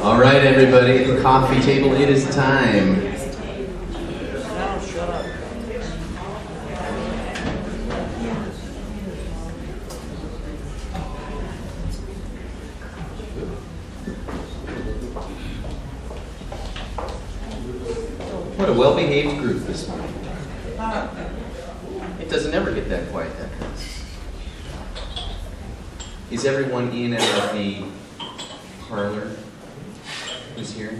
All right, everybody, at the coffee table, it is time. What a well-behaved group this morning. It doesn't ever get that quiet that fast. Is everyone in and out of the parlor? Who's here?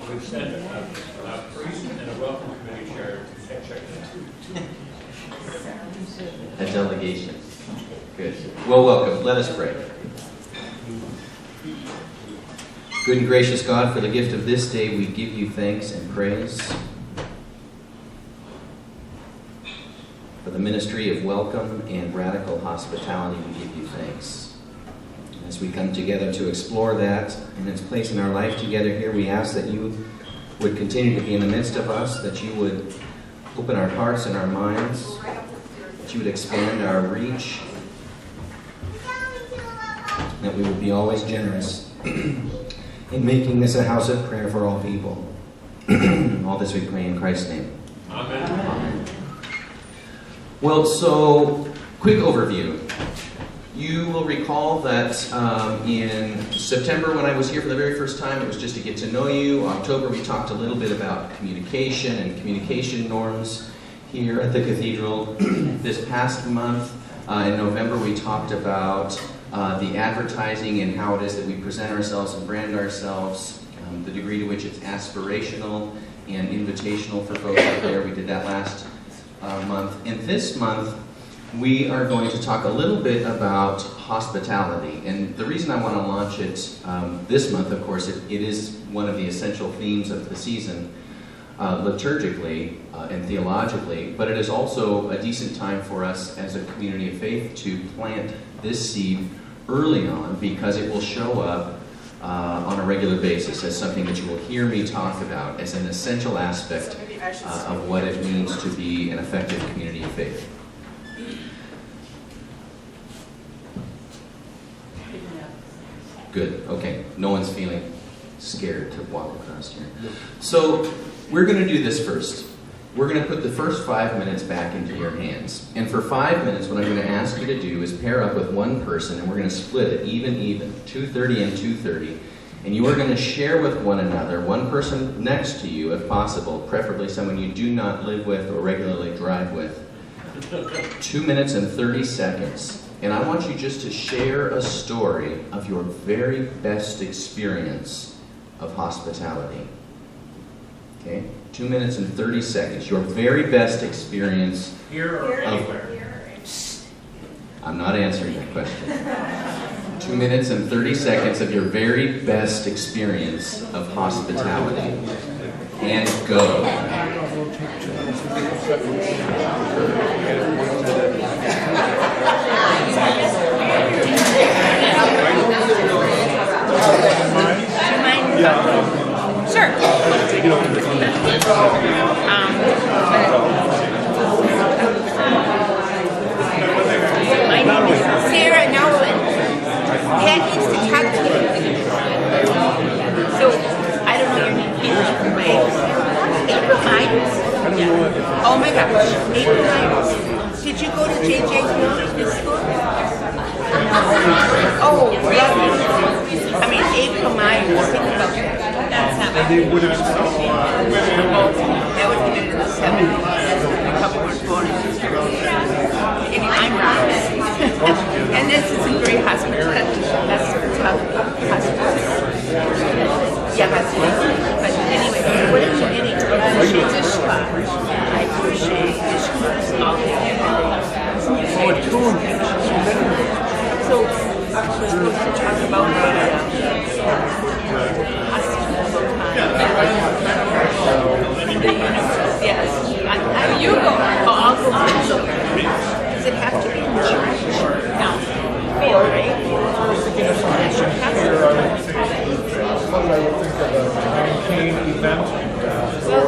We've sent a priest and a welcome committee chair to check it out. A delegation. Good. Well, welcome. Let us pray. Good and gracious God, for the gift of this day, we give you thanks and praise. For the ministry of welcome and radical hospitality, we give you thanks. As we come together to explore that and its place in our life together here, we ask that you would continue to be in the midst of us, that you would open our hearts and our minds, that you would expand our reach, that we would be always generous in making this a house of prayer for all people. All this we pray in Christ's name. Amen. Amen. Well, so, quick overview. You will recall that in September when I was here for the very first time, it was just to get to know you. October, we talked a little bit about communication and communication norms here at the cathedral. This past month, in November, we talked about the advertising and how it is that we present ourselves and brand ourselves, the degree to which it's aspirational and invitational for folks out there. We did that last month. And this month, we are going to talk a little bit about hospitality. And the reason I want to launch it this month, of course, it is one of the essential themes of the season, liturgically and theologically, but it is also a decent time for us as a community of faith to plant this seed early on, because it will show up on a regular basis as something that you will hear me talk about as an essential aspect of what it means to be an effective community of faith. Good, okay. No one's feeling scared to walk across here. So we're going to do this first. We're going to put the first 5 minutes back into your hands. And for 5 minutes, what I'm going to ask you to do is pair up with one person, and we're going to split it even, 2:30 and 2:30. And you are going to share with one another, one person next to you if possible, preferably someone you do not live with or regularly drive with, 2 minutes and 30 seconds. And I want you just to share a story of your very best experience of hospitality. Okay? 2 minutes and 30 seconds. Your very best experience. Here or anywhere? I'm not answering that question. 2 minutes and 30 seconds of your very best experience of hospitality. And go. Sure. My name is Sarah Nolan. Pat needs to talk to you. So, I don't know your name. April Myers? Oh my gosh. April Myers. Did you go to J.J. Hill School? Oh, really? I mean, April Myers. Think about that. That's not bad. That would have been in the 70s. A couple were born in the 70s. I'm Ross. And this is a great hospital. That's tough hospital. Yeah, that's it. But anyway, what is your name? Dishka. I appreciate Dishka. So, we're supposed to talk about yes. You go. Oh, I'll go. Does it have to be in church? No. Feel right? I would think of a campaign event. Well,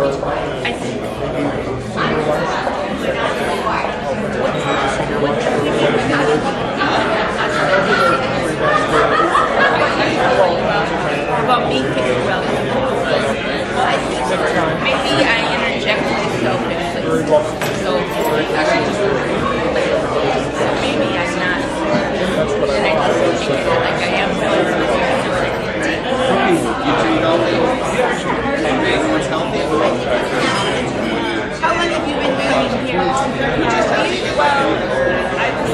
I think very welcome. So maybe I'm not. That's what And I I just thought. think that like I am willing to do You two healthy? Everyone's healthy? How long have you been moving here? Well, I was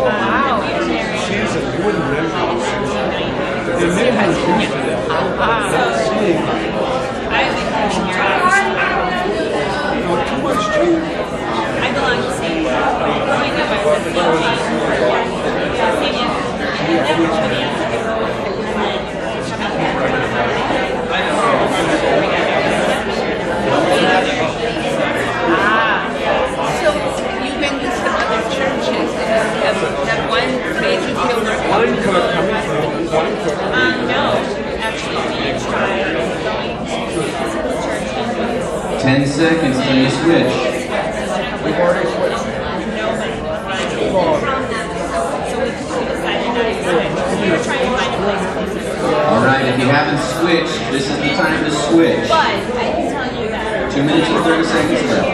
wow. She's a, you wouldn't measure it. Your husband. I've been coming here. No, too much change. I belong to St. Growing up, I was in So you've been to some other churches. Have one made you feel more One coming from, one coming. No, actually, we tried going to some churches. 10 seconds till you switch. We've already switched. So we decided not to switch. We were trying to find a place closer. All right, if you haven't switched, this is the time to switch. But I can tell you that 2 minutes and 30 seconds left.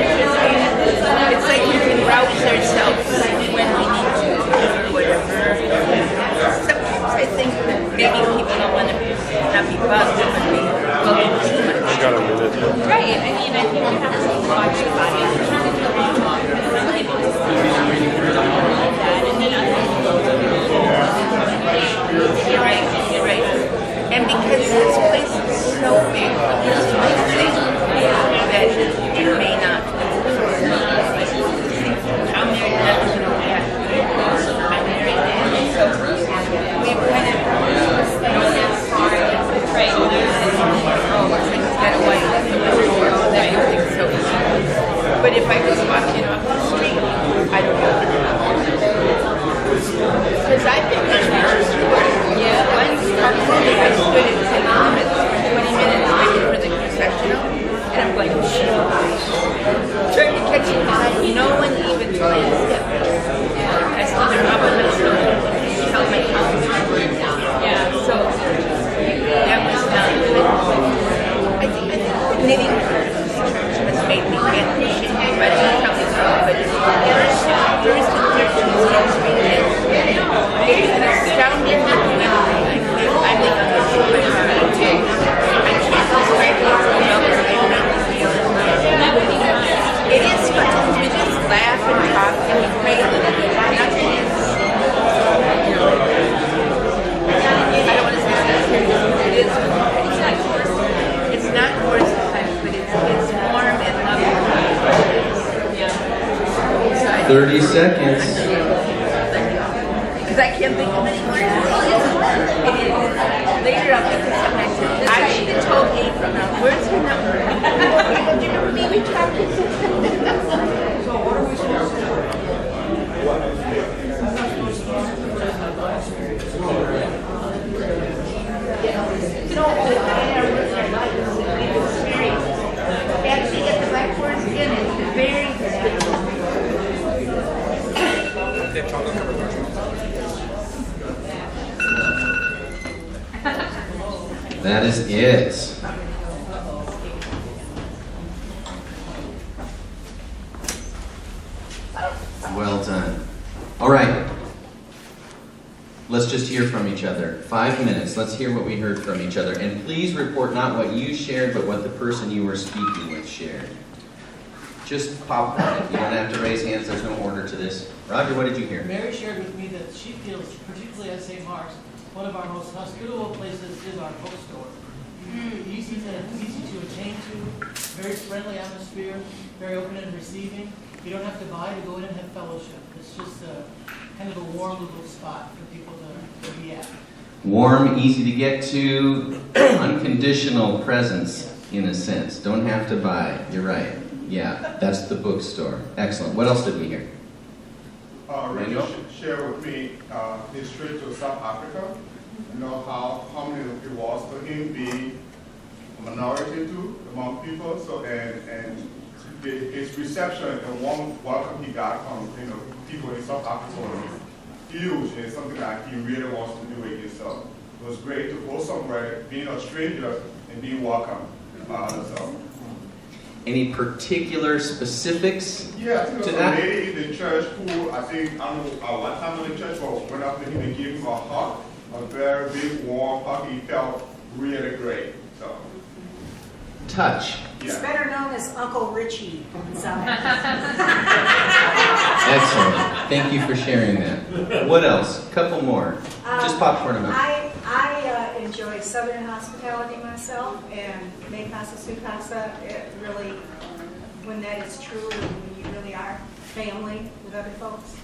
It's like we can rouse ourselves when we need to, whatever. Sometimes I think that maybe people don't want to not be bugged when we go too much. Got a minute. right. I mean, I think you have to watch your body. Some people just like that, and then other people You're right, you're right. And because this place is so big, there's one thing that it may not I'm married now, you know that. I'm married now, so we've kind of known this hard. right. Oh, things got away. That everything's so easy. But if I was walking off the street, I don't know. Because I've been in churches before. Yeah, once probably I stood in 10 minutes, 20 minutes waiting for the confessional, and I'm like, shoot. Trying to catch it because no one even glanced at me. I stood there up on my shoulder, held my tongue. Yeah, so that was not good. I think the knitting part of this church has made me get shit. I don't know how it's going, but there's the church in this country that it's an astounding women. I think I'm the true my heart too. I can't describe it for another. That would be nice. It is fun. We just laugh and talk and we pray a little bit. Nothing is, I don't want to say that. It is, it's not coarse sometimes, but it's warm and loving. So I 30 seconds. because I can't think of any more. It is. Later I'll think of something. I should have told April, where's her number? Do you remember me? We talked. Actually, get the Black Forest Inn is very That is it. Well done. All right. Let's just hear from each other. 5 minutes. Let's hear what we heard from each other. And please report not what you shared, but what the person you were speaking with shared. Just popcorn. You don't have to raise hands. There's no order to this. Roger, what did you hear? Mary shared with me that she feels, particularly at St. Mark's, one of our most hospitable places is our bookstore. Easy to attain to, very friendly atmosphere, very open and receiving. You don't have to buy to go in and have fellowship. It's just kind of a warm little spot for people to be at. Warm, easy to get to, unconditional presence in a sense. Don't have to buy. You're right. Yeah, that's the bookstore. Excellent. What else did we hear? Richard shared with me his trip to South Africa. You know how humbling it was for him being a minority too among people. So and his reception and warm welcome he got from people in South Africa was huge, and something that he really wants to do it himself. it was great to go somewhere, being a stranger, and be welcome. So. Any particular specifics? Yeah, I think to there was that? a lady in the church who, I think, I don't know what time of the church, but went up to him and gave him a hug, a very big, warm hug. He felt really great. So, Touch. He's yeah. better known as Uncle Richie. Excellent. Thank you for sharing that. What else? Couple more. Just popcorn them out. I enjoy Southern hospitality myself, and Me Casa Su Casa, it really, when that is true, and when you really are family with other folks.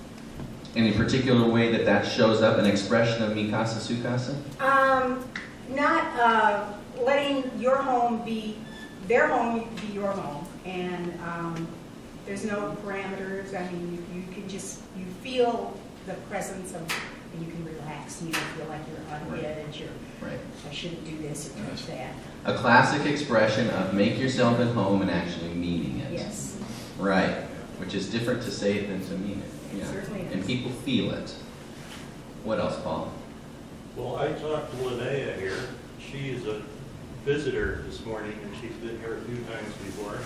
Any particular way that that shows up, an expression of Mi Casa Su Casa? Not letting your home be, their home be your home, and there's no parameters. I mean, you can just, you feel the presence of, and you can relax, and you don't feel like you're on the edge, or Right. I shouldn't do this or touch that. A classic expression of make yourself at home and actually meaning it. Yes. Right. Which is different to say it than to mean it. Yeah. Certainly is. And people feel it. What else, Paul? Well, I talked to Linnea here. She is a visitor this morning, and she's been here a few times before.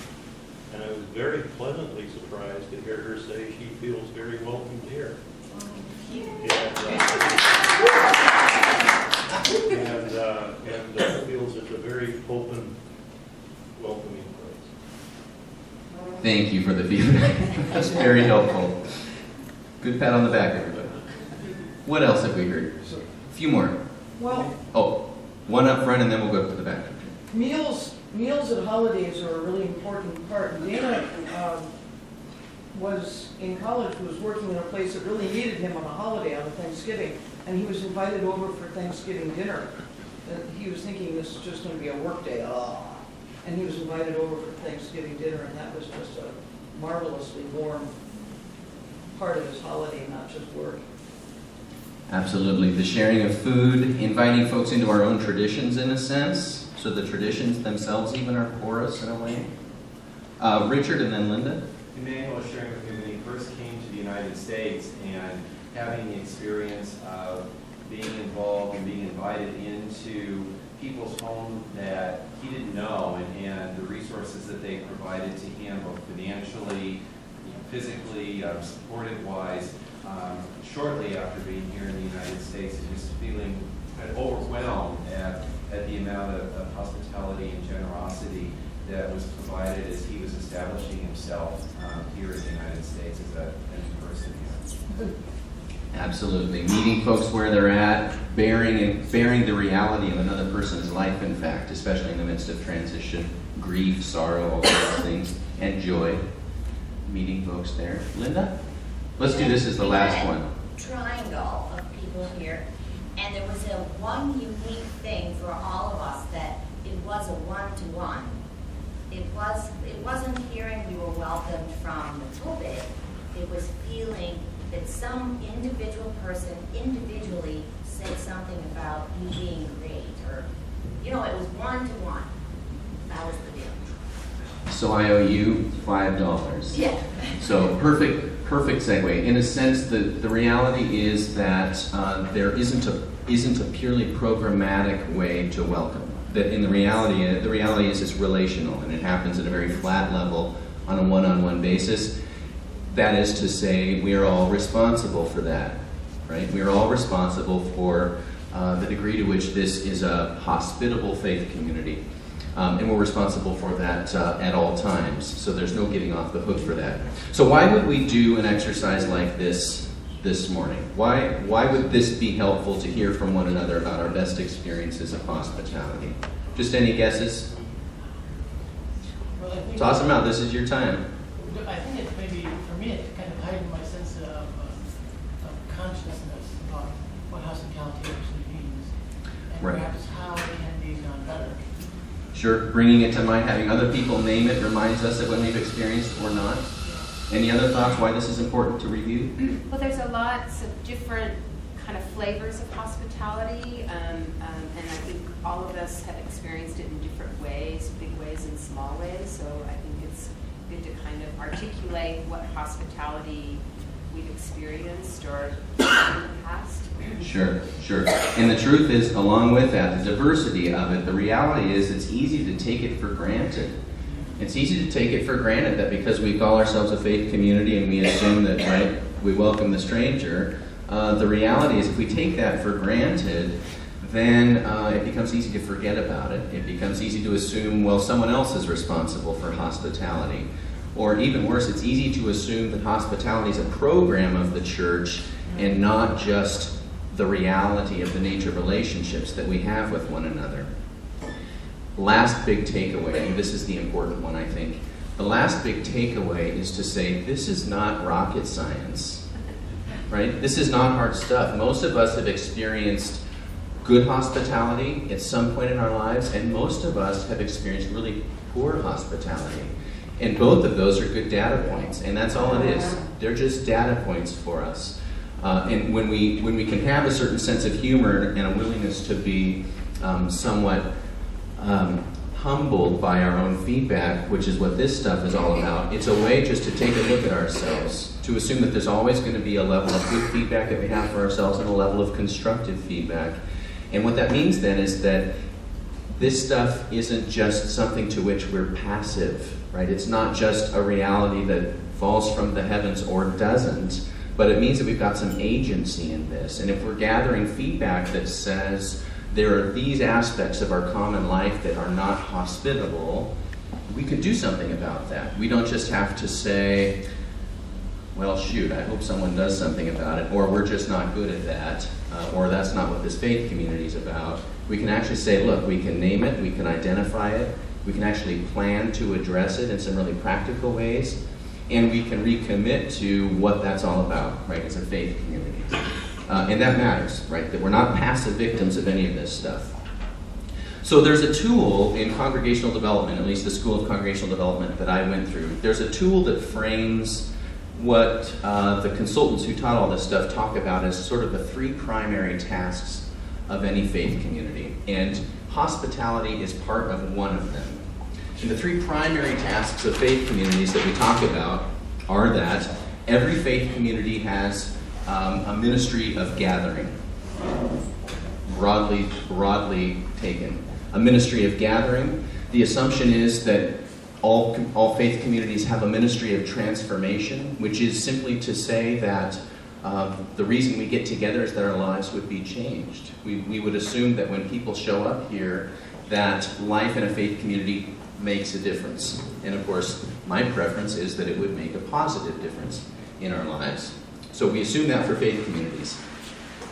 And I was very pleasantly surprised to hear her say she feels very welcomed here. And feels it's a very open, welcoming place. Thank you for the feedback. That's very helpful. Good pat on the back, everybody. What else have we heard? A few more. Well, Oh, one up front and then we'll go to the back. meals at holidays are a really important part. Dana was in college, was working in a place that really needed him on a holiday, on a Thanksgiving, and he was invited over for Thanksgiving dinner. He was thinking this is just going to be a work day, and he was invited over for Thanksgiving dinner, and that was just a marvelously warm part of his holiday, not just work. Absolutely. The sharing of food, inviting folks into our own traditions in a sense, so the traditions themselves even are porous in a way. Richard and then Linda. Emmanuel was sharing with me when he first came to the United States and having the experience of being involved and being invited into people's homes that he didn't know, and the resources that they provided to him, both financially, physically, supportive-wise. Shortly after being here in the United States, and just feeling kind of overwhelmed at the amount of hospitality and generosity that was provided as he was establishing himself here in the United States as a person here. Absolutely. Meeting folks where they're at, bearing the reality of another person's life, in fact, especially in the midst of transition, grief, sorrow, all those things, and joy. Meeting folks there. Linda? Let's do this as the last one. Triangle of people here, and there was one unique thing for all of us, that it was a one-to-one. It wasn't hearing we were welcomed from the pulpit. It was feeling that some individual person individually said something about you being great, or it was one-to-one. That was the deal. So I owe you $5. Yeah. So perfect segue. In a sense, the reality is that there isn't a purely programmatic way to welcome. That in the reality is it's relational, and it happens at a very flat level on a one-on-one basis. That is to say, we are all responsible for that, right? We are all responsible for the degree to which this is a hospitable faith community. And we're responsible for that at all times. So there's no getting off the hook for that. So why would we do an exercise like this morning? Why would this be helpful to hear from one another about our best experiences of hospitality? Just any guesses? Well, I think Toss them out. This is your time. I think it's maybe, for me, it kind of heightened my sense of consciousness about what hospitality actually means, and Right. perhaps how it can be done better. Sure, bringing it to mind, having other people name it reminds us of when we've experienced or not. Any other thoughts why this is important to review? Well, there's a lots of different kind of flavors of hospitality, and I think all of us have experienced it in different ways, big ways and small ways. So I think it's good to kind of articulate what hospitality we've experienced or in the past. Sure. And the truth is, along with that, the diversity of it, the reality is it's easy to take it for granted. It's easy to take it for granted that because we call ourselves a faith community and we assume that, right, we welcome the stranger, the reality is if we take that for granted, then it becomes easy to forget about it. It becomes easy to assume, well, someone else is responsible for hospitality. Or even worse, it's easy to assume that hospitality is a program of the church and not just the reality of the nature of relationships that we have with one another. Last big takeaway, and this is the important one, I think. The last big takeaway is to say this is not rocket science, right? This is not hard stuff. Most of us have experienced good hospitality at some point in our lives, and most of us have experienced really poor hospitality. And both of those are good data points, and that's all it is. They're just data points for us. And when we can have a certain sense of humor and a willingness to be somewhat humbled by our own feedback, which is what this stuff is all about, it's a way just to take a look at ourselves, to assume that there's always going to be a level of good feedback that we have for ourselves and a level of constructive feedback. And what that means then is that this stuff isn't just something to which we're passive, right? It's not just a reality that falls from the heavens or doesn't, but it means that we've got some agency in this. And if we're gathering feedback that says there are these aspects of our common life that are not hospitable, we could do something about that. We don't just have to say, well, shoot, I hope someone does something about it, or we're just not good at that, or that's not what this faith community is about. We can actually say, look, we can name it, we can identify it, we can actually plan to address it in some really practical ways, and we can recommit to what that's all about, right, as a faith community. And that matters, right, that we're not passive victims of any of this stuff. So there's a tool in congregational development, at least the School of Congregational Development that I went through. There's a tool that frames what the consultants who taught all this stuff talk about as sort of the three primary tasks of any faith community. And hospitality is part of one of them. And the three primary tasks of faith communities that we talk about are that every faith community has a ministry of gathering, broadly taken. A ministry of gathering. The assumption is that all faith communities have a ministry of transformation, which is simply to say that the reason we get together is that our lives would be changed. We would assume that when people show up here, that life in a faith community makes a difference. And of course, my preference is that it would make a positive difference in our lives. So we assume that for faith communities.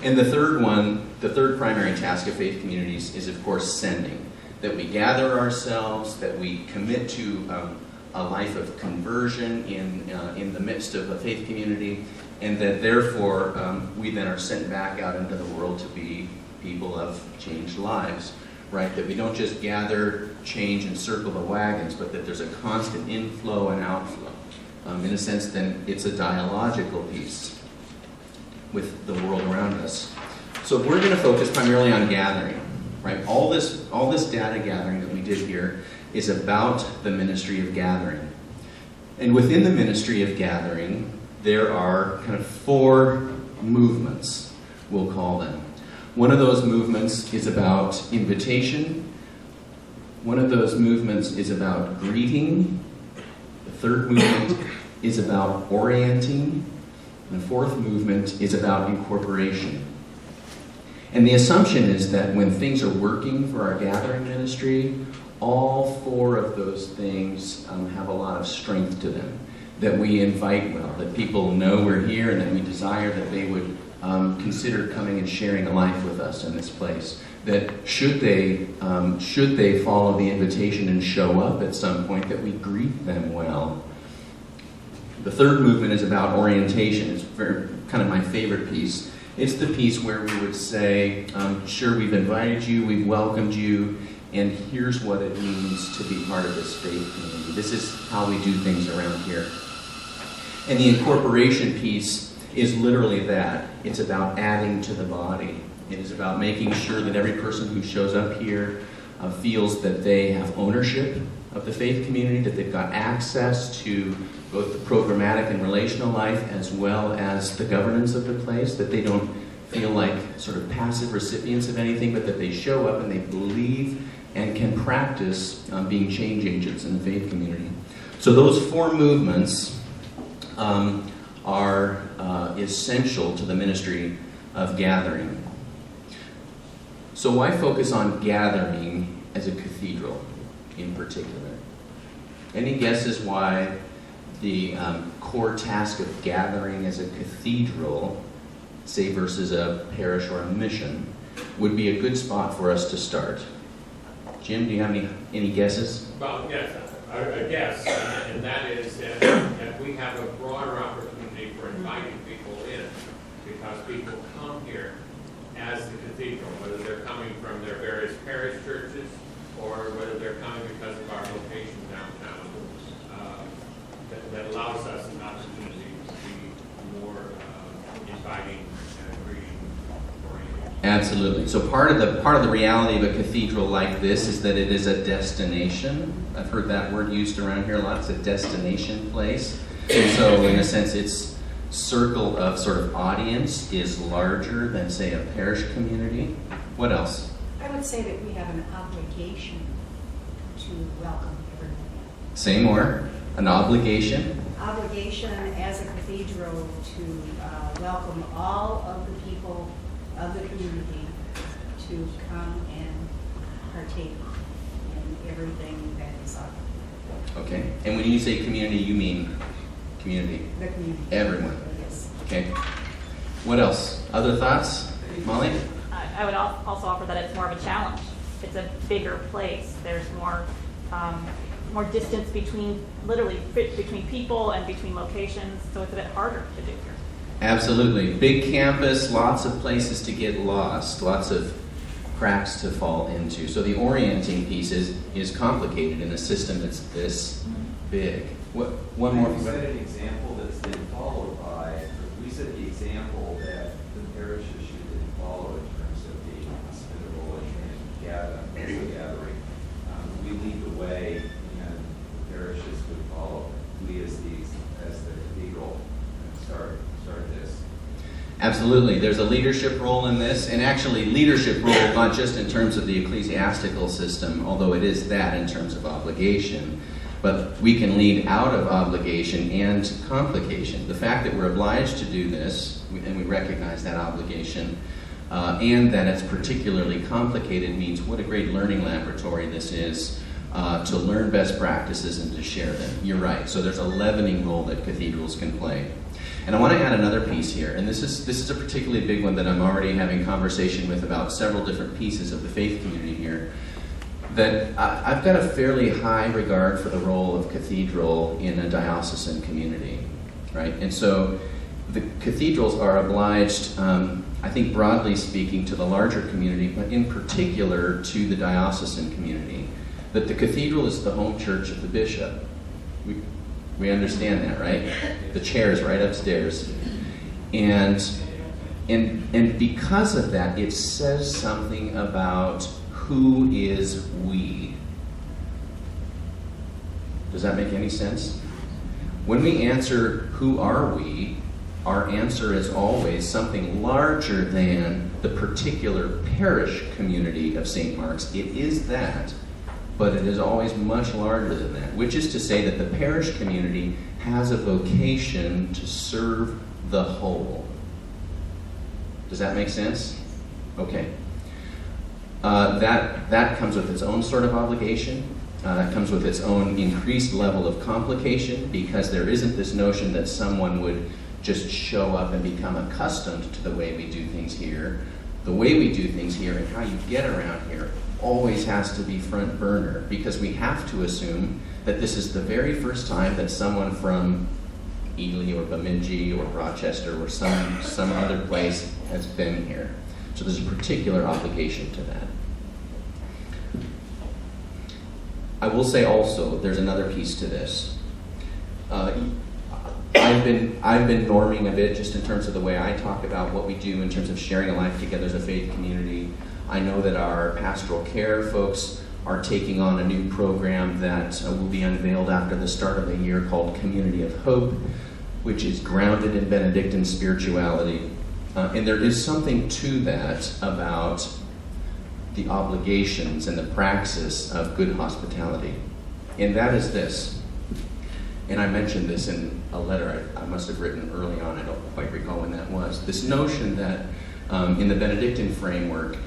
And the third primary task of faith communities is, of course, sending. That we gather ourselves, that we commit to a life of conversion in the midst of a faith community, and that therefore we then are sent back out into the world to be people of changed lives, right? That we don't just gather, change, and circle the wagons, but that there's a constant inflow and outflow. In a sense, then, it's a dialogical piece with the world around us. So we're going to focus primarily on gathering, right? All this data gathering that we did here is about the ministry of gathering. And within the ministry of gathering, there are kind of four movements, we'll call them. One of those movements is about invitation. One of those movements is about greeting. The third movement is about orienting. And the fourth movement is about incorporation. And the assumption is that when things are working for our gathering ministry, all four of those things have a lot of strength to them. That we invite well, that people know we're here, and that we desire that they would consider coming and sharing a life with us in this place. That should they follow the invitation and show up at some point, that we greet them well. The third movement is about orientation. It's kind of my favorite piece. It's the piece where we would say, sure, we've invited you, we've welcomed you, and here's what it means to be part of this faith community. This is how we do things around here. And the incorporation piece is literally that. It's about adding to the body. It is about making sure that every person who shows up here feels that they have ownership of the faith community, that they've got access to both the programmatic and relational life as well as the governance of the place, that they don't feel like sort of passive recipients of anything, but that they show up and they believe and can practice being change agents in the faith community. So those 4 movements are essential to the ministry of gathering. So why focus on gathering as a cathedral in particular? Any guesses why the core task of gathering as a cathedral, say versus a parish or a mission, would be a good spot for us to start? Jim, do you have any guesses? Well, yes, I guess, and that is that we have a broader opportunity for inviting people in, because people come here as the cathedral, whether they're coming from their various parish churches or whether they're coming because of our location downtown. That allows us an opportunity to be more inviting and greeting-oriented. Absolutely. So part of the reality of a cathedral like this is that it is a destination. I've heard that word used around here a lot. It's a destination place. And so in a sense, its circle of sort of audience is larger than, say, a parish community. What else? I would say that we have an obligation to welcome everyone. Say more. An obligation. Obligation as a cathedral to welcome all of the people of the community to come and partake in everything that is offered. Okay. And when you say community, you mean community? The community. Everyone. Yes. Okay. What else? Other thoughts? Molly? I would also offer that it's more of a challenge. It's a bigger place. There's more distance between people and between locations, so it's a bit harder to do here. Absolutely. Big campus, lots of places to get lost, lots of cracks to fall into. So the orienting piece is complicated in a system that's this big. One more. We set an example that's been followed by, we set the example that the parishes should then follow in terms of being hospitable and gathering. We lead the way, and the parishes would follow. We as the cathedral start this. Absolutely. There's a leadership role in this, and actually leadership role not just in terms of the ecclesiastical system, although it is that in terms of obligation, but we can lead out of obligation and complication. The fact that we're obliged to do this, and we recognize that obligation, and that it's particularly complicated means what a great learning laboratory this is to learn best practices and to share them. You're right. So there's a leavening role that cathedrals can play. And I want to add another piece here, and this is a particularly big one that I'm already having conversation with about several different pieces of the faith community here, that I've got a fairly high regard for the role of cathedral in a diocesan community, right? And so the cathedrals are obliged, I think broadly speaking, to the larger community, but in particular to the diocesan community, that the cathedral is the home church of the bishop. We understand that, right? The chair is right upstairs. And because of that, it says something about who is we. Does that make any sense? When we answer, who are we, our answer is always something larger than the particular parish community of St. Mark's. It is that, but it is always much larger than that, which is to say that the parish community has a vocation to serve the whole. Does that make sense? Okay. That comes with its own sort of obligation. That comes with its own increased level of complication, because there isn't this notion that someone would just show up and become accustomed to the way we do things here. The way we do things here and how you get around here always has to be front burner, because we have to assume that this is the very first time that someone from Ely or Bemidji or Rochester or some other place has been here. So there's a particular obligation to that. I will say also, there's another piece to this. I've been norming a bit just in terms of the way I talk about what we do in terms of sharing a life together as a faith community. I know that our pastoral care folks are taking on a new program that will be unveiled after the start of the year called Community of Hope, which is grounded in Benedictine spirituality. And there is something to that about the obligations and the praxis of good hospitality. And that is this. And I mentioned this in a letter I must have written early on. I don't quite recall when that was. This notion that in the Benedictine framework,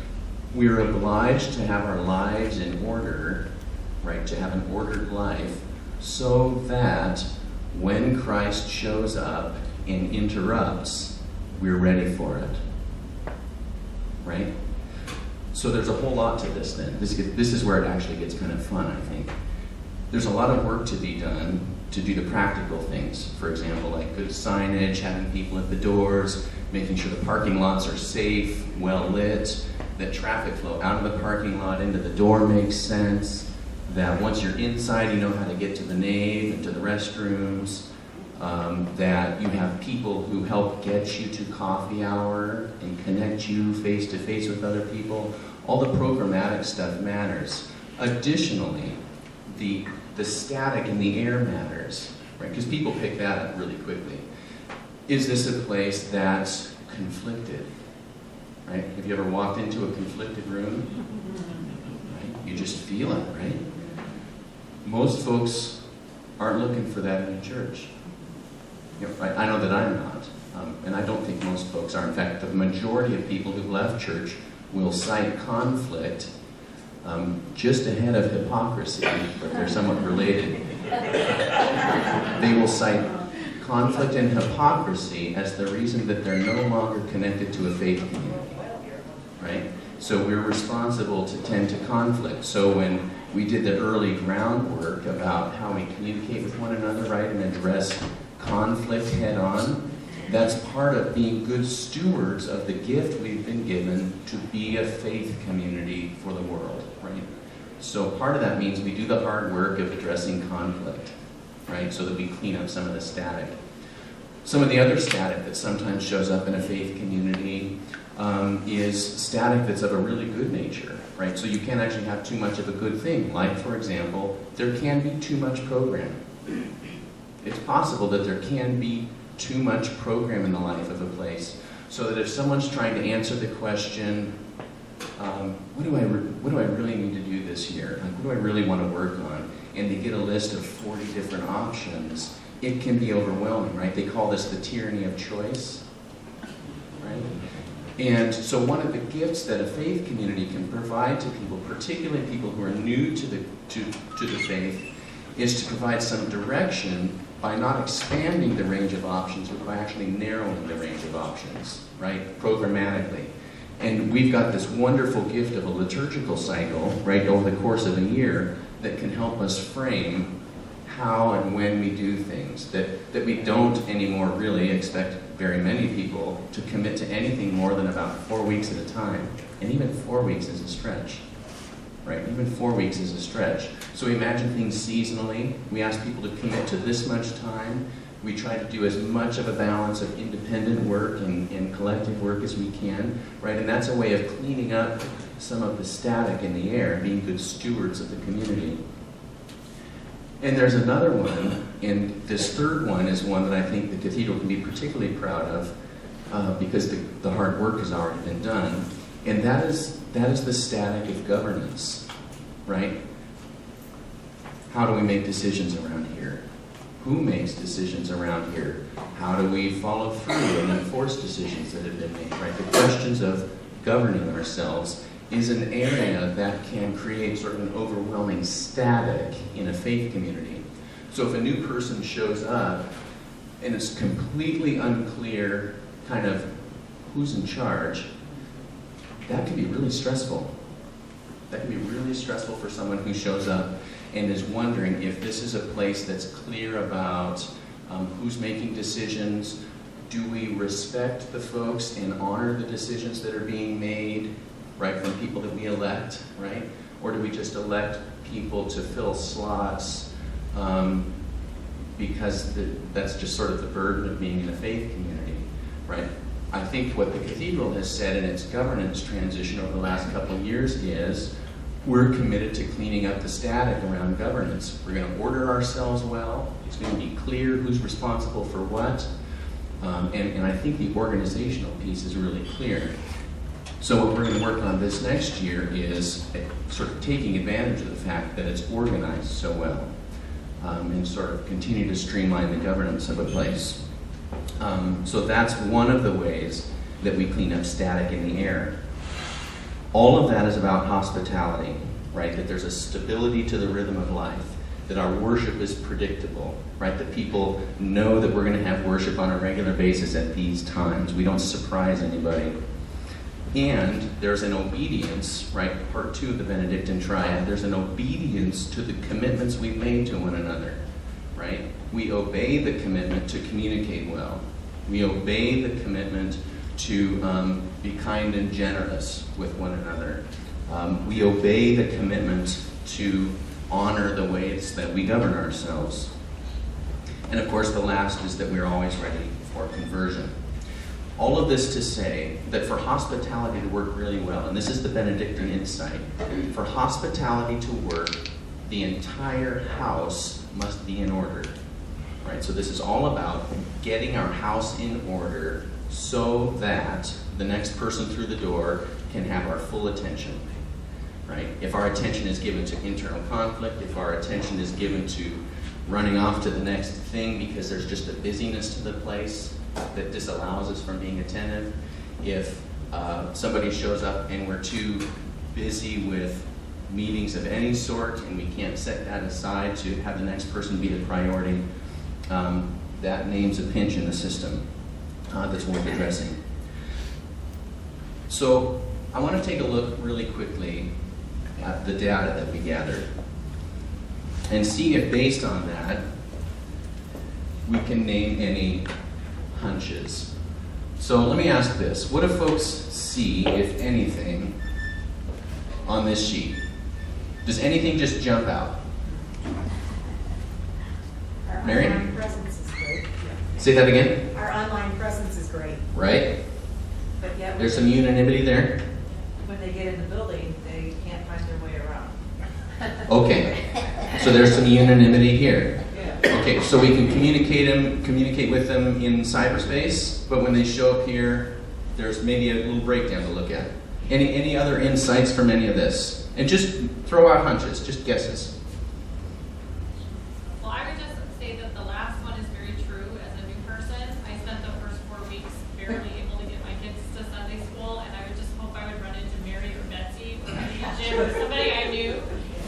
we're obliged to have our lives in order, right, to have an ordered life, so that when Christ shows up and interrupts, we're ready for it, right? So there's a whole lot to this then. This is where it actually gets kind of fun, I think. There's a lot of work to be done to do the practical things. For example, like good signage, having people at the doors, making sure the parking lots are safe, well lit, that traffic flow out of the parking lot into the door makes sense, that once you're inside you know how to get to the nave and to the restrooms, that you have people who help get you to coffee hour and connect you face to face with other people. All the programmatic stuff matters. Additionally, the static in the air matters, right? Because people pick that up really quickly. Is this a place that's conflicted? Right? Have you ever walked into a conflicted room? Right? You just feel it, right? Most folks aren't looking for that in a church. You know, I know that I'm not, and I don't think most folks are. In fact, the majority of people who left church will cite conflict just ahead of hypocrisy, but they're somewhat related. They will cite conflict and hypocrisy as the reason that they're no longer connected to a faith community, right? So we're responsible to tend to conflict. So when we did the early groundwork about how we communicate with one another, right, and address conflict head on, that's part of being good stewards of the gift we've been given to be a faith community for the world, right? So part of that means we do the hard work of addressing conflict, right? So that we clean up some of the static. Some of the other static that sometimes shows up in a faith community is static that's of a really good nature, right? So you can't actually have too much of a good thing. Like, for example, there can be too much program. It's possible that there can be too much program in the life of a place, so that if someone's trying to answer the question, what do I really need to do this year? Like, what do I really want to work on? And they get a list of 40 different options, it can be overwhelming, right? They call this the tyranny of choice, right? And so one of the gifts that a faith community can provide to people, particularly people who are new to the faith, is to provide some direction by not expanding the range of options, but by actually narrowing the range of options, right, programmatically. And we've got this wonderful gift of a liturgical cycle, right, over the course of a year that can help us frame how and when we do things, that we don't anymore really expect very many people to commit to anything more than about 4 weeks at a time. And even 4 weeks is a stretch, right? Even 4 weeks is a stretch. So we imagine things seasonally. We ask people to commit to this much time. We try to do as much of a balance of independent work and collective work as we can, right? And that's a way of cleaning up some of the static in the air, being good stewards of the community. And there's another one, and this third one is one that I think the cathedral can be particularly proud of because the hard work has already been done, and that is the static of governance, right? How do we make decisions around here? Who makes decisions around here? How do we follow through and enforce decisions that have been made, right? The questions of governing ourselves is an area that can create sort of an overwhelming static in a faith community. So if a new person shows up and it's completely unclear kind of who's in charge, that can be really stressful. That can be really stressful for someone who shows up and is wondering if this is a place that's clear about who's making decisions. Do we respect the folks and honor the decisions that are being made, right, from people that we elect, right? Or do we just elect people to fill slots because that's just sort of the burden of being in a faith community, right? I think what the cathedral has said in its governance transition over the last couple of years is We're committed to cleaning up the static around governance. We're going to order ourselves well. It's going to be clear who's responsible for what. And I think the organizational piece is really clear. So what we're going to work on this next year is sort of taking advantage of the fact that it's organized so well, and sort of continue to streamline the governance of a place. So that's one of the ways that we clean up static in the air. All of that is about hospitality, right? That there's a stability to the rhythm of life, that our worship is predictable, right? That people know that we're going to have worship on a regular basis at these times. We don't surprise anybody. And there's an obedience, right? Part 2 of the Benedictine Triad. There's an obedience to the commitments we've made to one another, right? We obey the commitment to communicate well. We obey the commitment to be kind and generous with one another. We obey the commitment to honor the ways that we govern ourselves. And of course, the last is that we're always ready for conversion. All of this to say that for hospitality to work really well, and this is the Benedictine insight, for hospitality to work, the entire house must be in order. Right? So this is all about getting our house in order so that the next person through the door can have our full attention. Right? If our attention is given to internal conflict, if our attention is given to running off to the next thing because there's just a busyness to the place that disallows us from being attentive, if somebody shows up and we're too busy with meetings of any sort and we can't set that aside to have the next person be the priority, that names a pinch in the system that's worth addressing. So I want to take a look really quickly at the data that we gathered and see if based on that we can name any hunches. So let me ask this. What do folks see, if anything, on this sheet? Does anything just jump out? Our Mary? online presence is great. Say that again? Our online presence is great. Right? But yet, There's some unanimity there? when they get in the building, they can't find their way around. Okay. So there's some unanimity here. Yeah. Okay, so we can communicate with them in cyberspace, but when they show up here, there's maybe a little breakdown to look at. Any other insights from any of this? And just throw out hunches, just guesses. Well, I would just say that the last one is very true. As a new person, I spent the first 4 weeks barely able to get my kids to Sunday school, and I would just hope I would run into Mary or Betsy or Jim or somebody I knew,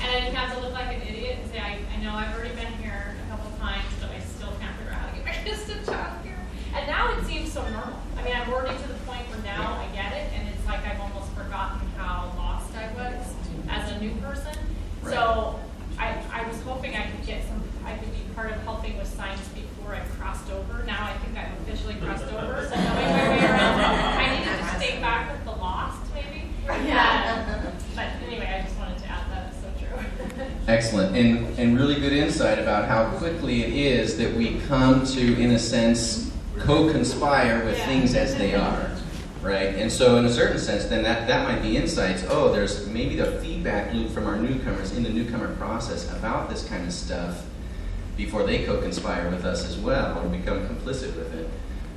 and I didn't have to look like an idiot and say, I know I've already been here a couple times, but I still can't figure out how to get my kids to childcare. And now it seems so normal. I mean, I'm already to the point where now I get it, and it's like I've almost forgotten how lost I was as a new person. Right. So I was hoping I could be part of helping with science before I crossed over. Now I think I've officially crossed over, so knowing my way around, I needed to stay back with the lost, maybe. But anyway, I just wanted to add that. It's so true. Excellent. And really good insight about how quickly it is that we come to, in a sense, co-conspire with things as they are. Right? And so in a certain sense, then that might be insights. Oh, there's maybe the feedback loop from our newcomers in the newcomer process about this kind of stuff before they co-conspire with us as well or become complicit with it.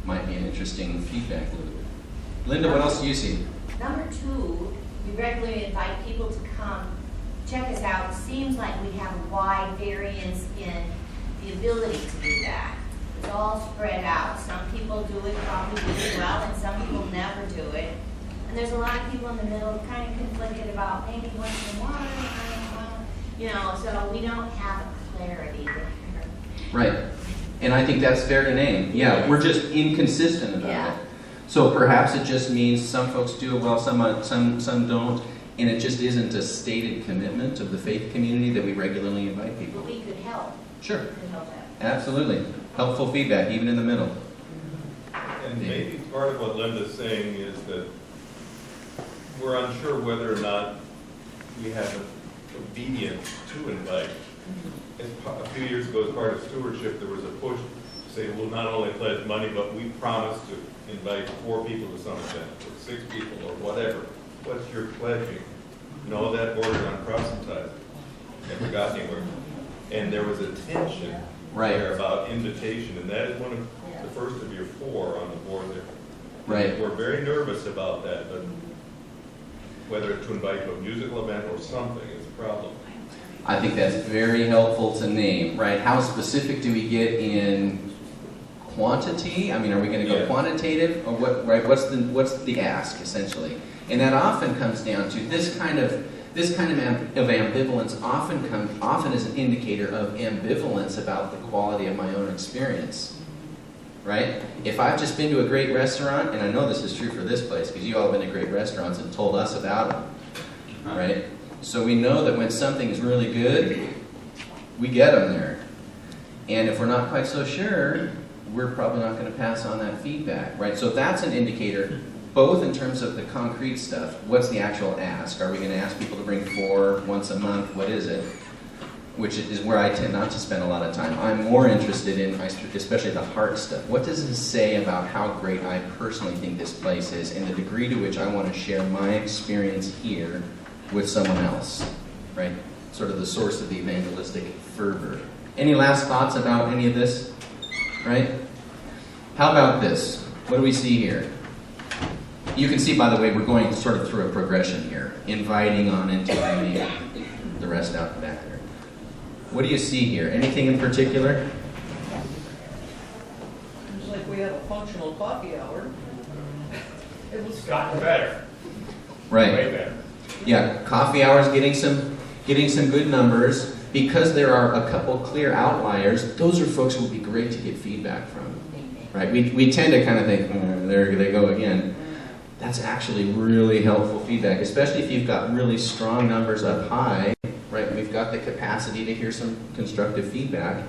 Might be an interesting feedback loop. Linda, what else do you see? Number 2, we regularly invite people to come check us out. It seems like we have a wide variance in the ability to do that. It's all spread out. Some people do it probably really well, and some people never do it. And there's a lot of people in the middle kind of conflicted about maybe once in a while, so we don't have a clarity there. Right. And I think that's fair to name. Yeah, we're just inconsistent about it. So perhaps it just means some folks do it well, some don't, and it just isn't a stated commitment of the faith community that we regularly invite people. We could help. Sure. We could help that. Absolutely. Helpful feedback, even in the middle. And maybe part of what Linda's saying is that we're unsure whether or not we have an obedience to invite. A few years ago, as part of stewardship, there was a push to say, we'll not only pledge money, but we promise to invite 4 people to some event, or 6 people, or whatever. What's your pledging? No, that bordered on proselytizing. Never got anywhere. And there was a tension there about invitation, and that is one of the first of your 4 on the board there. Right. We're very nervous about that, but whether to invite to a musical event or something is a problem. I think that's very helpful to name, right? How specific do we get in quantity? I mean, are we going to go quantitative, or what? Right? What's the ask essentially? And that often comes down to this kind of ambivalence. Often is an indicator of ambivalence about the quality of my own experience, right? If I've just been to a great restaurant, and I know this is true for this place because you all have been to great restaurants and told us about them, right? So we know that when something is really good, we get them there. And if we're not quite so sure, we're probably not going to pass on that feedback, right? So that's an indicator, both in terms of the concrete stuff. What's the actual ask? Are we going to ask people to bring 4 once a month? What is it? Which is where I tend not to spend a lot of time. I'm more interested in, especially the heart stuff. What does this say about how great I personally think this place is and the degree to which I want to share my experience here with someone else, right? Sort of the source of the evangelistic fervor. Any last thoughts about any of this, right? How about this? What do we see here? You can see, by the way, we're going sort of through a progression here, inviting on into the rest out the back there. What do you see here? Anything in particular? It's like we had a functional coffee hour. It was Gotten better. Right. Way better. Yeah, coffee hours getting some good numbers. Because there are a couple clear outliers, those are folks who would be great to get feedback from. Right? We tend to kind of think, there they go again. That's actually really helpful feedback, especially if you've got really strong numbers up high, right? We've got the capacity to hear some constructive feedback.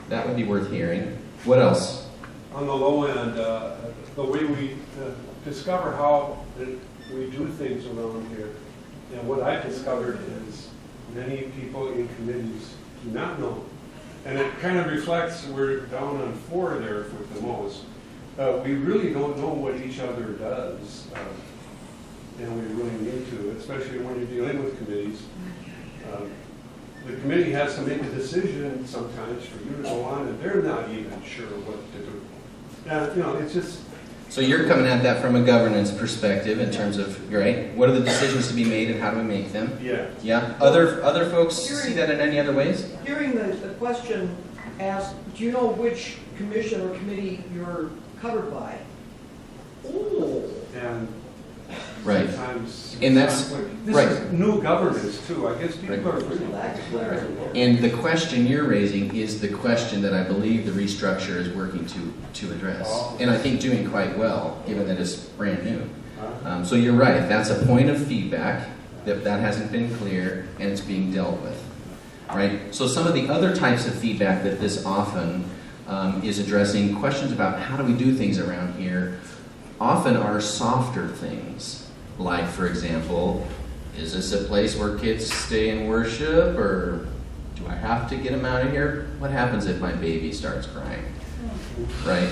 That would be worth hearing. What else? On the low end, the way we discover how we do things around here, and what I've discovered is many people in committees do not know. And it kind of reflects, we're down on 4 there with the most. We really don't know what each other does, and we really need to, especially when you're dealing with committees. The committee has to make a decision sometimes for you to go on, and they're not even sure what to do. And, it's just... So you're coming at that from a governance perspective in terms of, right, what are the decisions to be made and how do we make them? Yeah. Yeah. Other folks see that in any other ways? Hearing the question asked, do you know which commission or committee you're covered by? Ooh. And right. Sometimes and that's this right. is new governance too. I guess people are pretty. And the question you're raising is the question that I believe the restructure is working to address, and I think doing quite well, given that it's brand new. So you're right. That's a point of feedback that hasn't been clear, and it's being dealt with. Right. So some of the other types of feedback that this often is addressing, questions about how do we do things around here, often are softer things. Like, for example, is this a place where kids stay and worship, or do I have to get them out of here? What happens if my baby starts crying? Right?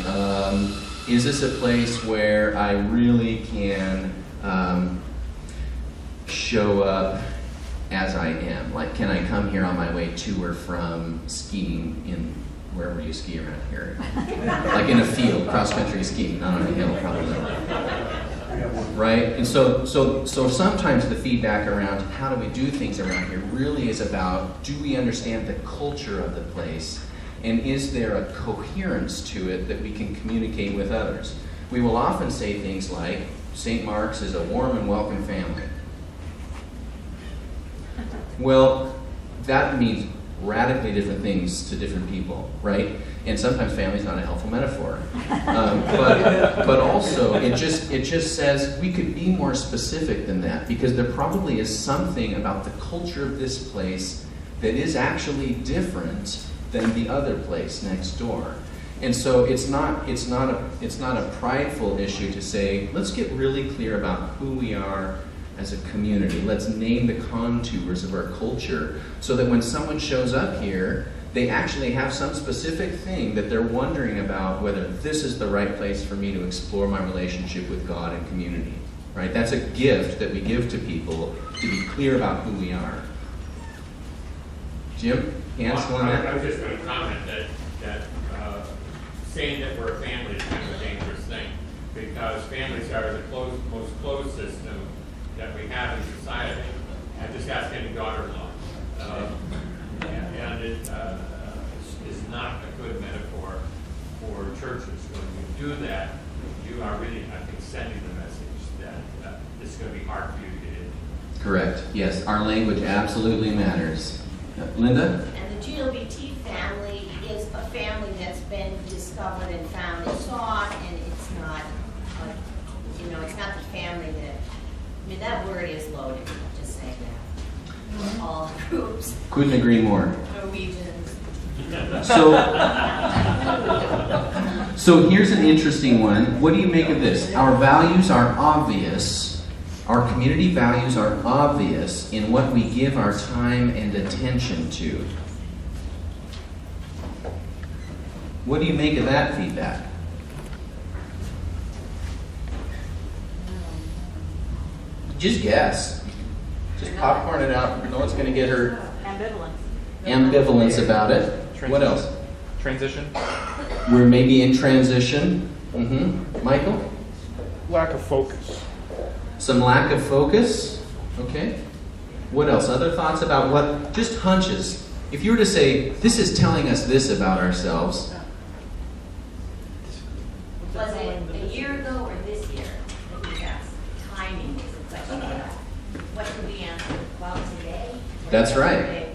Is this a place where I really can show up as I am? Like, can I come here on my way to or from skiing in wherever you ski around here? Like in a field, cross-country skiing, not on a hill, probably. Right? And so sometimes the feedback around how do we do things around here really is about, do we understand the culture of the place, and is there a coherence to it that we can communicate with others? We will often say things like, St. Mark's is a warm and welcome family. Well, that means radically different things to different people, right? And sometimes family's not a helpful metaphor. But also, it just says we could be more specific than that, because there probably is something about the culture of this place that is actually different than the other place next door. And so it's not a prideful issue to say, let's get really clear about who we are as a community. Let's name the contours of our culture so that when someone shows up here, they actually have some specific thing that they're wondering about, whether this is the right place for me to explore my relationship with God and community. Right? That's a gift that we give to people, to be clear about who we are. Jim, hands still on that? I was just going to comment that saying that we're a family is kind of a dangerous thing, because families are the most closed system that we have in society. I just asked any daughter-in-law, and it is not a good metaphor for churches. When you do that, you are really, I think, sending the message that this is going to be hard for you to get in. Correct. Yes, our language absolutely matters. Linda? And the GLBT family is a family that's been discovered and found and sought, and it's not, it's not the family that, that word is loaded, I'm just saying that. All groups. Couldn't agree more. Norwegians. So here's an interesting one. What do you make of this? Our values are obvious. Our community values are obvious in what we give our time and attention to. What do you make of that feedback? Just guess. Just popcorn it out. No one's going to get her ambivalence about it. What else? Transition. We're maybe in transition. Michael? Lack of focus. Some lack of focus. Okay. What else? Other thoughts about what? Just hunches. If you were to say, this is telling us this about ourselves. Was it a year ago or this year? I think that's timing is a question. What did we answer? Well, today? That's right.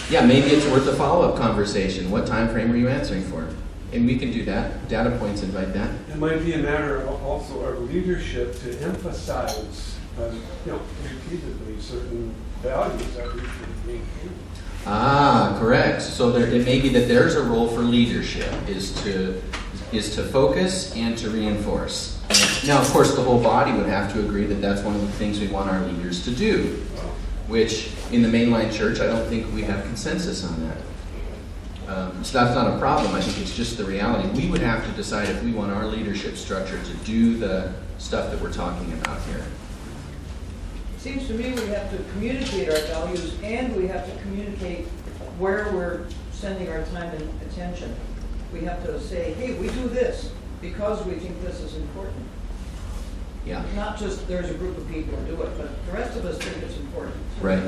Yeah, maybe it's worth a follow-up conversation. What time frame are you answering for? And we can do that. Data points invite that. It might be a matter of also our leadership to emphasize, repeatedly certain values that we should maintain. Ah, correct. So it may be that there's a role for leadership, is to focus and to reinforce. Now, of course, the whole body would have to agree that that's one of the things we want our leaders to do, which in the mainline church, I don't think we have consensus on that. So that's not a problem. I think it's just the reality. We would have to decide if we want our leadership structure to do the stuff that we're talking about here. Seems to me we have to communicate our values and we have to communicate where we're sending our time and attention. We have to say, hey, we do this because we think this is important. Yeah. Not just there's a group of people who do it, but the rest of us think it's important. Right.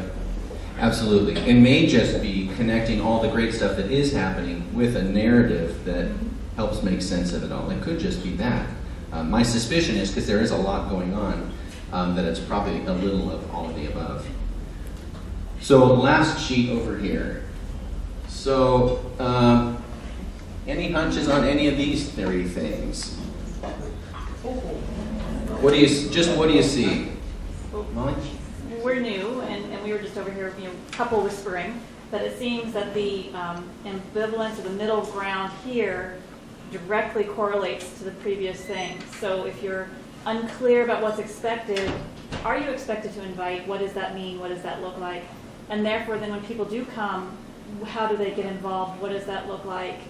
Absolutely. It may just be connecting all the great stuff that is happening with a narrative that helps make sense of it all. It could just be that. My suspicion is, because there is a lot going on, that it's probably a little of all of the above. So last sheet over here. So any hunches on any of these three things? What do you see? Molly? We're new, and we were just over here, couple whispering, that it seems that the ambivalence or the middle ground here directly correlates to the previous thing. So if you're unclear about what's expected, are you expected to invite? What does that mean? What does that look like? And therefore, then when people do come, how do they get involved? What does that look like?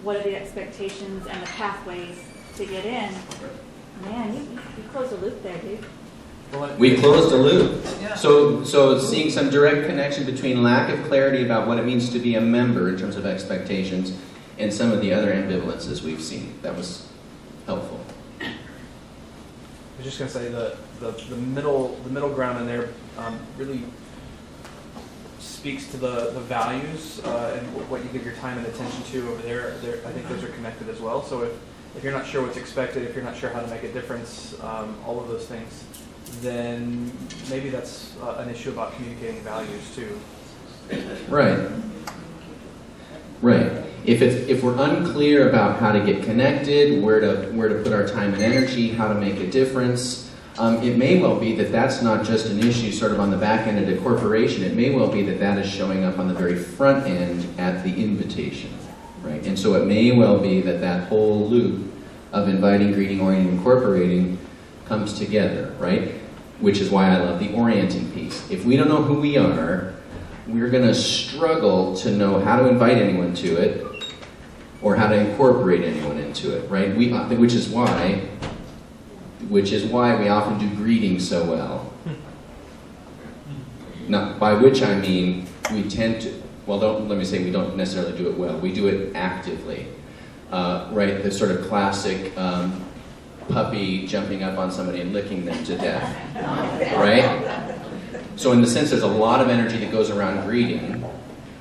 What are the expectations and the pathways to get in? Man, you closed a loop there, dude. We closed a loop. So seeing some direct connection between lack of clarity about what it means to be a member in terms of expectations and some of the other ambivalences we've seen. That was helpful. I was just going to say the middle ground in there really speaks to the values and what you give your time and attention to over there. I think those are connected as well. So if you're not sure what's expected, if you're not sure how to make a difference, all of those things, then maybe that's an issue about communicating values too. Right. Right. If we're unclear about how to get connected, where to put our time and energy, how to make a difference, it may well be that that's not just an issue sort of on the back end of the corporation. It may well be that that is showing up on the very front end at the invitation, right? And so it may well be that that whole loop of inviting, greeting, orienting, incorporating comes together, right? Which is why I love the orienting piece. If we don't know who we are, we're going to struggle to know how to invite anyone to it or how to incorporate anyone into it, right? Which is why we often do greetings so well. Now, by which I mean we tend to, well, let me say we don't necessarily do it well. We do it actively, right? The sort of classic puppy jumping up on somebody and licking them to death, right? So in the sense, there's a lot of energy that goes around greeting,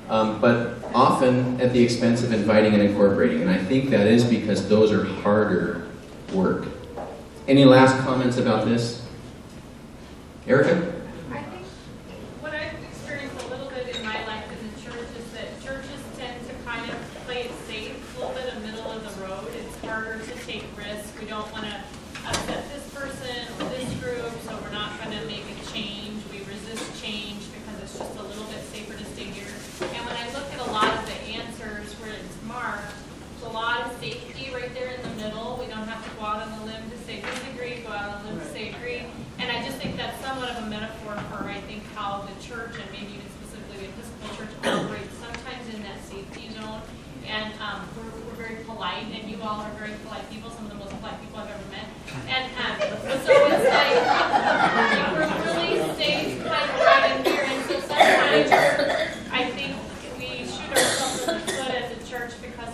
but often at the expense of inviting and incorporating. And I think that is because those are harder work. Any last comments about this? Erica? I think what I've experienced a little bit in my life in the church is that churches tend to kind of play it safe, a little bit in the middle of the road. It's harder to take risks. We don't want to upset this person or this group, so we're not going to make a change. We resist change because it's just a little bit safer to stay here. And when I look at a lot of the answers where it's marked, there's a lot of safety right there in the middle. We don't have to go out on the limb to say disagree, go out on the limb to say agree. And I just think that's somewhat of a metaphor for, I think, how the church, and maybe even specifically the Episcopal Church, operates sometimes in that safety zone. And we're very polite, and you all are very polite people, some of the most polite people I've ever met. And so it's like, we're really safe, like right in here. And so sometimes I think we shoot ourselves in the foot as a church because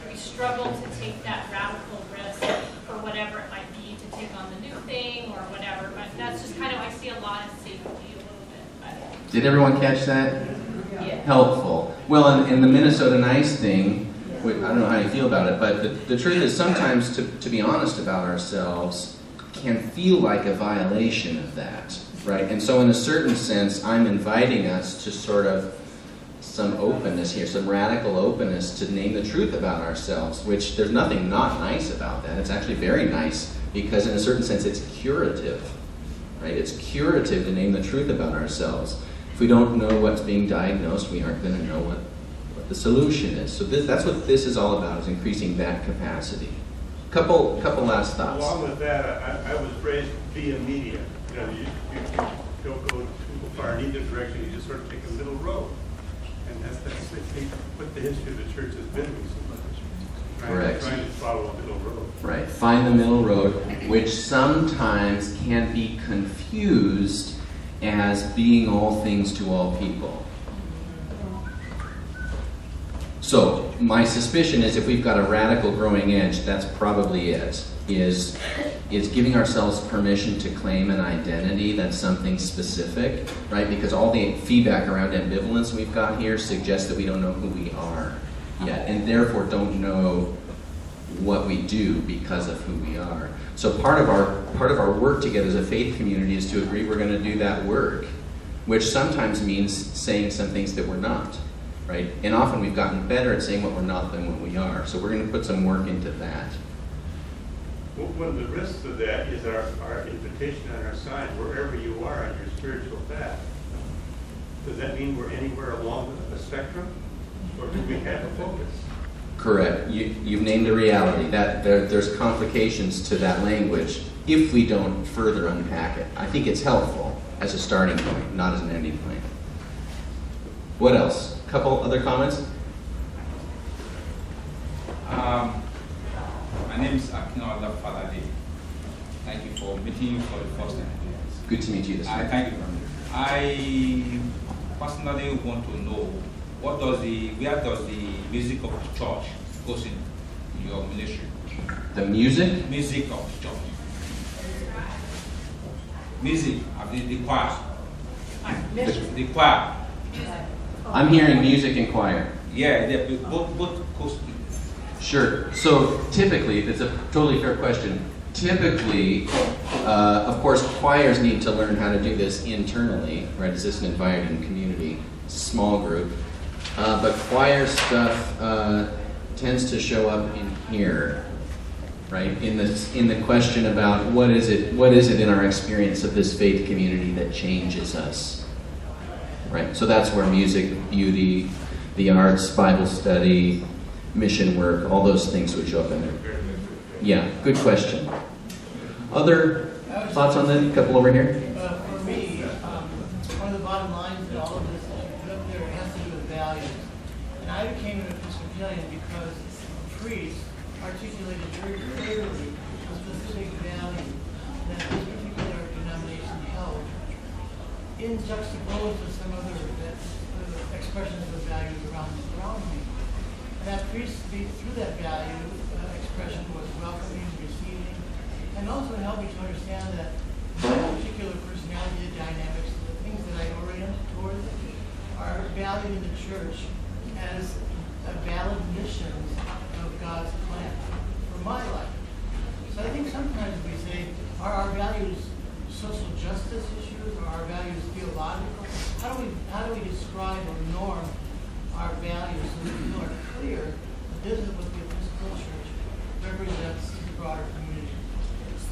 we struggle to take that radical risk for whatever it might be, to take on the new thing or whatever. But that's just kind of, I see a lot of safety a little bit. But Did everyone catch that? yeah. Helpful. Well, and the Minnesota Nice thing, I don't know how you feel about it, but the truth is sometimes, to be honest about ourselves, can feel like a violation of that, right? And so in a certain sense, I'm inviting us to sort of some openness here, some radical openness to name the truth about ourselves, which there's nothing not nice about that. It's actually very nice because in a certain sense, it's curative, right? It's curative to name the truth about ourselves. If we don't know what's being diagnosed, we aren't going to know what the solution is. So that's what this is all about, is increasing that capacity. Couple last thoughts. Along with that, I was raised via media. You know, you don't go too far in either direction, you just sort of take a middle road. And that's what the history of the church has been so much. Correct. Trying to follow a middle road. Right. Find the middle road, which sometimes can be confused as being all things to all people. So my suspicion is if we've got a radical growing edge, that's probably it, is giving ourselves permission to claim an identity that's something specific, right? Because all the feedback around ambivalence we've got here suggests that we don't know who we are yet, and therefore don't know what we do because of who we are. So part of our work together as a faith community is to agree we're going to do that work, which sometimes means saying some things that we're not. Right? And often we've gotten better at saying what we're not than what we are. So we're going to put some work into that. Well, one of the risks of that is our invitation on our sign, wherever you are on your spiritual path. Does that mean we're anywhere along the spectrum? Or do we have a focus? Correct. You've named a reality. That there's complications to that language if we don't further unpack it. I think it's helpful as a starting point, not as an ending point. What else? Couple other comments? My name is Akinola Falade. Thank you for meeting for the first time. Good to meet you this morning. Thank you. I personally want to know where does the music of the church goes in your ministry? The music? Music of the church. Music of the choir. The choir. I'm hearing music and choir. Yeah, both goes. Sure. So typically, it's a totally fair question. Typically, of course, choirs need to learn how to do this internally, right? Is this an inviting community, small group? But choir stuff tends to show up in here, right? In the question about what is it in our experience of this faith community that changes us? Right, so that's where music, beauty, the arts, Bible study, mission work, all those things would show up in there. Yeah, good question. Other thoughts on that? A couple over here. For me, one of the bottom lines in all of this put up there has to do with values. And I became an Episcopalian because a priest articulated very clearly a specific value that this particular denomination held. in juxtaposed with some other expressions of values around me. And that through that value expression was welcoming, receiving, and also helped me to understand that my particular personality dynamics, the things that I orient towards, are valued in the church as a valid mission of God's plan for my life. So I think sometimes we say, are our values social justice issues, or our values theological? How do we describe or norm our values so that we are clear that this is what the Episcopal Church represents to the broader community?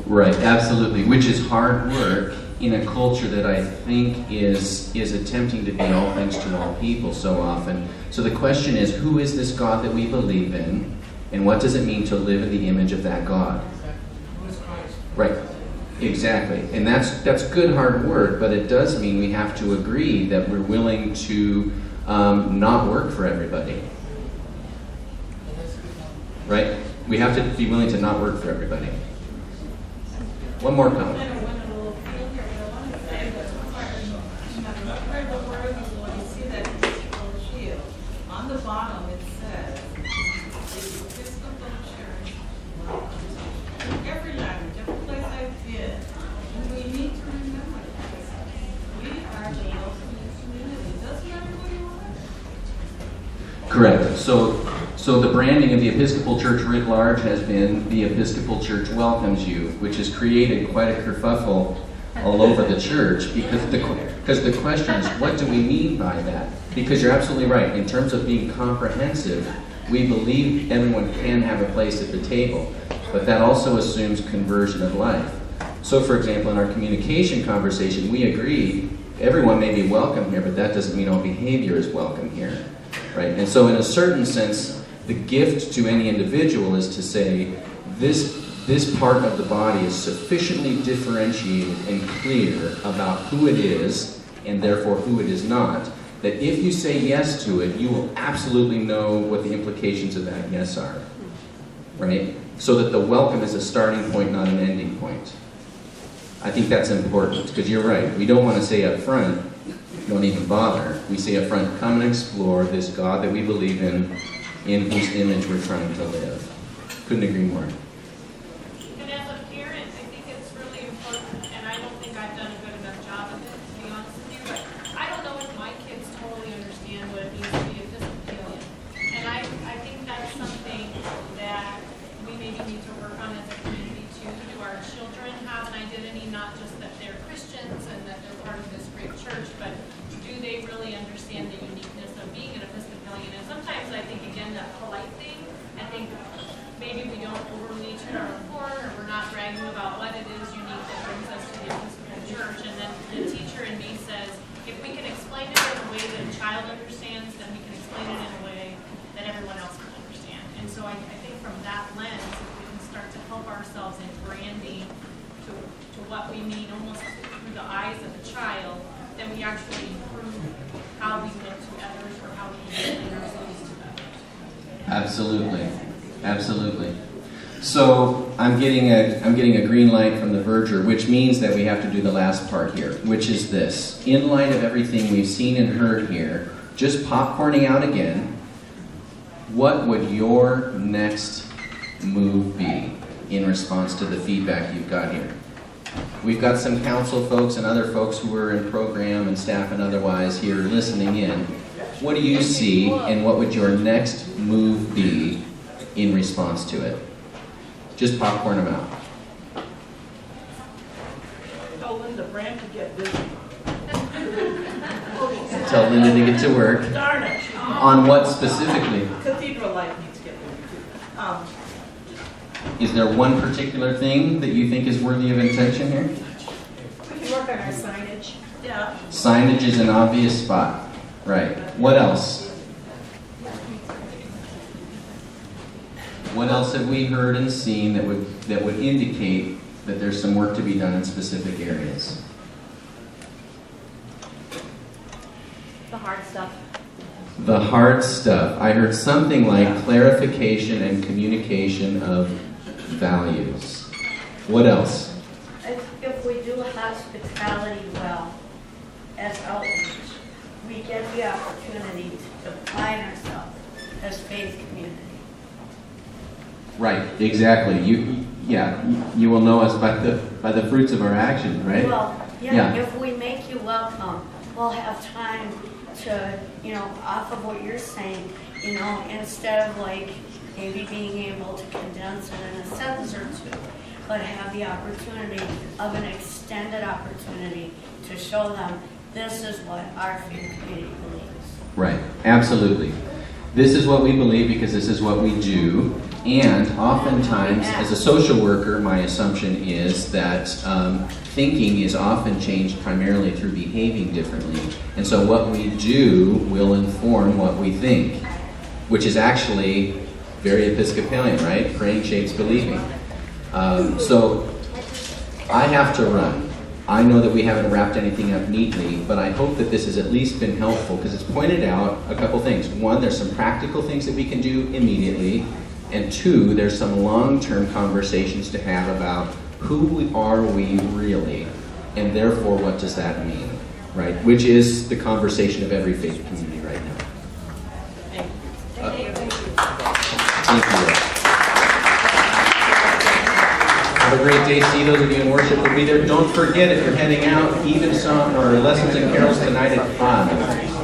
Right, absolutely, which is hard work in a culture that I think is attempting to be all things to all people so often. So the question is, who is this God that we believe in, and what does it mean to live in the image of that God? Exactly. Who is Christ? Right, exactly. And that's good hard work, but it does mean we have to agree that we're willing to not work for everybody. Right? We have to be willing to not work for everybody. One more comment. On the bottom it says, the Episcopal Church welcomes you. Every language, every place I've been, and we need to remember this. We are the ultimate community. Doesn't everybody want it? Correct. So the branding of the Episcopal Church writ large has been the Episcopal Church welcomes you, which has created quite a kerfuffle all over the church because the question is, what do we mean by that? Because you're absolutely right. In terms of being comprehensive, we believe everyone can have a place at the table, but that also assumes conversion of life. So, for example, in our communication conversation, we agree everyone may be welcome here, but that doesn't mean all behavior is welcome here, right? And so, in a certain sense, the gift to any individual is to say, this part of the body is sufficiently differentiated and clear about who it is, and therefore who it is not, that if you say yes to it, you will absolutely know what the implications of that yes are, right? So that the welcome is a starting point, not an ending point. I think that's important, because you're right. We don't want to say up front, don't even bother. We say up front, come and explore this God that we believe in whose image we're trying to live. Couldn't agree more. And as a parent, I think it's really important, and I don't think I've done a good enough job of it, to be honest with you, but I don't know if my kids totally understand what it means to be Episcopalian. And I think that's something that we maybe need to work on as a community too. Do our children have an identity, not just that they're Christians and that they're part of this great church, but do they really understand the uniqueness of being an Episcopalian? And sometimes I think, again, that polite thing, I think maybe we don't overly toot our own horn, or we're not bragging about what it is unique that brings us to the Episcopal Church. And then the teacher in me says, if we can explain it in a way that a child understands, then we can explain it in a way that everyone else can understand. And so I think from that lens, if we can start to help ourselves in branding to what we mean almost through the eyes of a child, then we actually improve how we look to others or how we explain ourselves to others. Absolutely. Absolutely. So I'm getting a green light from the verger, which means that we have to do the last part here, which is this. In light of everything we've seen and heard here, just popcorning out again, what would your next move be in response to the feedback you've got here? We've got some council folks and other folks who are in program and staff and otherwise here listening in. What do you see, and what would your next move be in response to it? Just popcorn them out. Tell Linda Brandt to get busy. Tell Linda to get to work. Darn it. On what specifically? Cathedral life needs to get busy too. Is there one particular thing that you think is worthy of attention here? We can work on our signage. Yeah. Signage is an obvious spot. Right. What else? What else have we heard and seen that would indicate that there's some work to be done in specific areas? The hard stuff. The hard stuff. I heard something like clarification and communication of values. What else? If we do hospitality well, as outreach, we get the opportunity to define ourselves as faith community. Right, exactly. You will know us by the fruits of our actions, right? Well, if we make you welcome, we'll have time to, off of what you're saying, instead of like maybe being able to condense it in a sentence or two, but have the opportunity of an extended opportunity to show them this is what our faith community believes. Right, absolutely. This is what we believe because this is what we do. And oftentimes, as a social worker, my assumption is that thinking is often changed primarily through behaving differently. And so what we do will inform what we think, which is actually very Episcopalian, right? Praying shapes believing. So I have to run. I know that we haven't wrapped anything up neatly, but I hope that this has at least been helpful because it's pointed out a couple things. One, there's some practical things that we can do immediately. And two, there's some long-term conversations to have about who are we really, and therefore what does that mean, right? Which is the conversation of every faith community right now. Thank you. Have a great day. See those of you in worship will be there. Don't forget, if you're heading out, Evensong or Lessons and Carols tonight at 5.